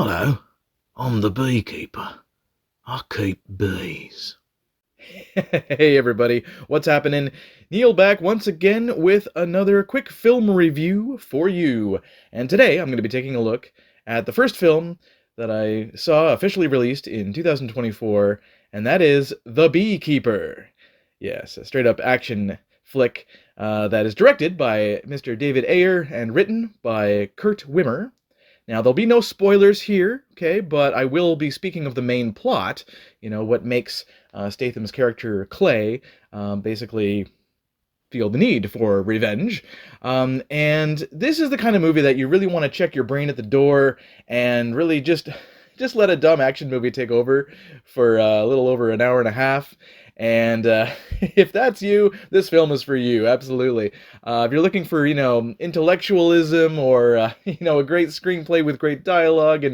Hello, I'm the beekeeper. I keep bees. Hey everybody, what's happening? Neil back once again with another quick film review for you. And today I'm going to be taking a look at the first film that I saw officially released in 2024, and that is The Beekeeper. Yes, a straight up action flick that is directed by Mr. David Ayer and written by Kurt Wimmer. Now, there'll be no spoilers here, okay, but I will be speaking of the main plot, what makes Statham's character Clay basically feel the need for revenge. And this is the kind of movie that you really want to check your brain at the door and really just let a dumb action movie take over for a little over an hour and a half. And if that's you, this film is for you, absolutely. If you're looking for, intellectualism or, a great screenplay with great dialogue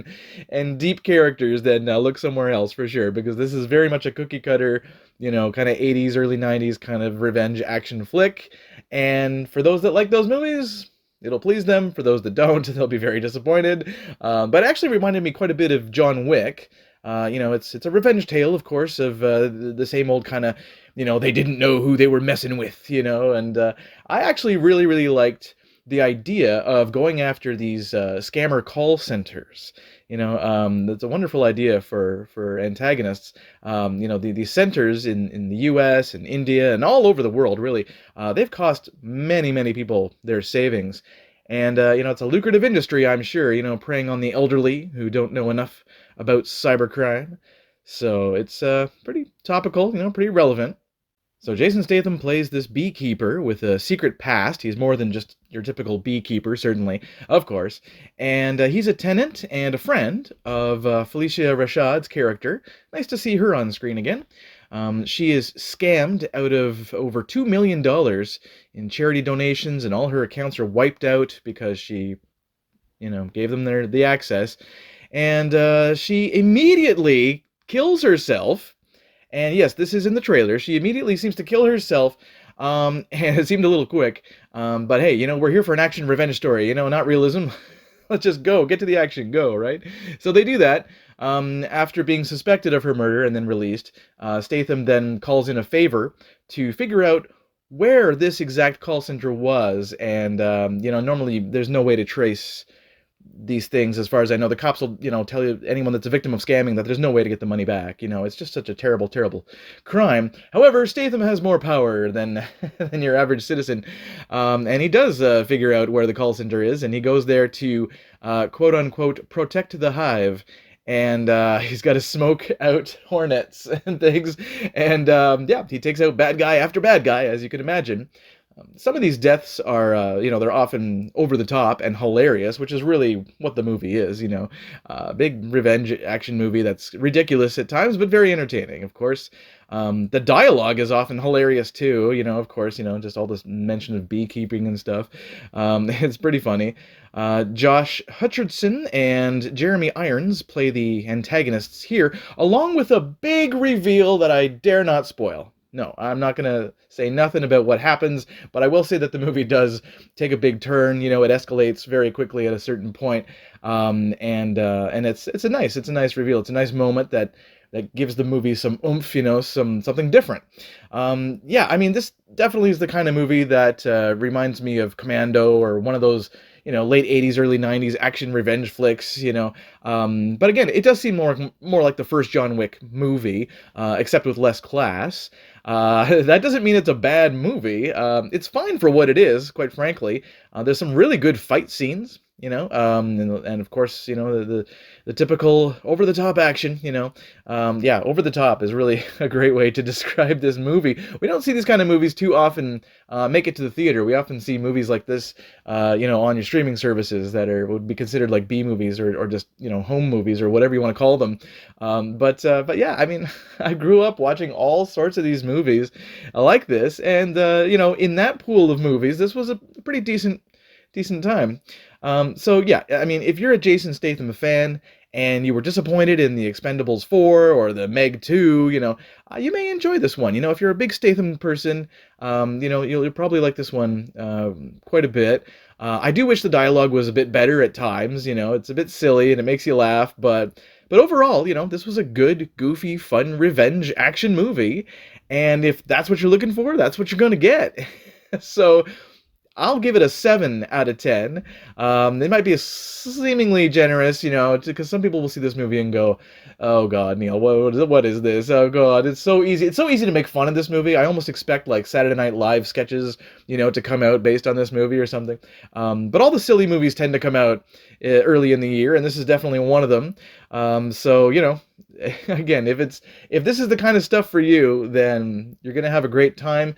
and deep characters, then look somewhere else for sure, because this is very much a cookie cutter, kind of 80s, early 90s kind of revenge action flick. And for those that like those movies, it'll please them. For those that don't, they'll be very disappointed. But it actually reminded me quite a bit of John Wick. It's a revenge tale, of course, of the same old kind of, they didn't know who they were messing with, and I actually really, really liked the idea of going after these scammer call centers. That's a wonderful idea for antagonists. These centers in the U.S. and India and all over the world, really, they've cost many, many people their savings. And, it's a lucrative industry, I'm sure, preying on the elderly who don't know enough about cybercrime. So it's pretty topical, pretty relevant. So Jason Statham plays this beekeeper with a secret past. He's more than just your typical beekeeper, certainly, of course. And he's a tenant and a friend of Felicia Rashad's character. Nice to see her on screen again. She is scammed out of over $2 million in charity donations, and all her accounts are wiped out because she, gave them the access. And she immediately kills herself. And yes, this is in the trailer. She immediately seems to kill herself. And it seemed a little quick. But hey, we're here for an action revenge story, not realism. Let's just go. Get to the action. Go, right? So they do that. After being suspected of her murder and then released, Statham then calls in a favor to figure out where this exact call center was. And, normally there's no way to trace these things. As far as I know, the cops will, tell you, anyone that's a victim of scamming, that there's no way to get the money back. It's just such a terrible, terrible crime. However, Statham has more power than than your average citizen, and he does figure out where the call center is, and he goes there to quote unquote protect the hive. And he's got to smoke out hornets and things, and yeah, he takes out bad guy after bad guy, as you can imagine. Some of these deaths are, they're often over the top and hilarious, which is really what the movie is, big revenge action movie that's ridiculous at times, but very entertaining, of course. The dialogue is often hilarious too, of course, just all this mention of beekeeping and stuff. It's pretty funny. Josh Hutcherson and Jeremy Irons play the antagonists here, along with a big reveal that I dare not spoil. No, I'm not going to say nothing about what happens, but I will say that the movie does take a big turn. It escalates very quickly at a certain point, and it's a nice reveal. It's a nice moment that gives the movie some oomph, something different. Yeah, I mean, this definitely is the kind of movie that reminds me of Commando or one of those, late 80s, early 90s action revenge flicks, but again, it does seem more like the first John Wick movie, except with less class. That doesn't mean it's a bad movie. It's fine for what it is, quite frankly. There's some really good fight scenes, and of course, the typical over-the-top action, yeah, over-the-top is really a great way to describe this movie. We don't see these kind of movies too often make it to the theater. We often see movies like this, on your streaming services that would be considered like B movies or just, home movies or whatever you want to call them. But yeah, I mean, I grew up watching all sorts of these movies like this, and in that pool of movies, this was a pretty decent time. So yeah, I mean, if you're a Jason Statham fan and you were disappointed in the Expendables 4 or the Meg 2, you may enjoy this one. If you're a big Statham person, you'll probably like this one quite a bit. I do wish the dialogue was a bit better at times. It's a bit silly and it makes you laugh, but overall, this was a good, goofy, fun revenge action movie. And if that's what you're looking for, that's what you're going to get. So I'll give it a 7 out of 10. It might be a seemingly generous, because some people will see this movie and go, "Oh God, Neil, what is this? Oh God, it's so easy. It's so easy to make fun of this movie. I almost expect like Saturday Night Live sketches, to come out based on this movie or something." But all the silly movies tend to come out early in the year, and this is definitely one of them. So again, if this is the kind of stuff for you, then you're gonna have a great time.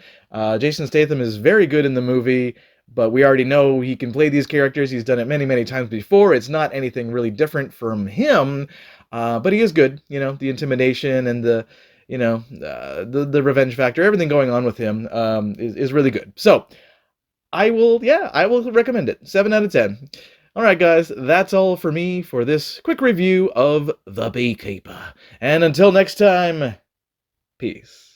Jason Statham is very good in the movie, but we already know he can play these characters. He's done it many, many times before. It's not anything really different from him, but he is good. The intimidation and the revenge factor, everything going on with him is really good. So I will recommend it. 7 out of 10. All right, guys, that's all for me for this quick review of The Beekeeper. And until next time, peace.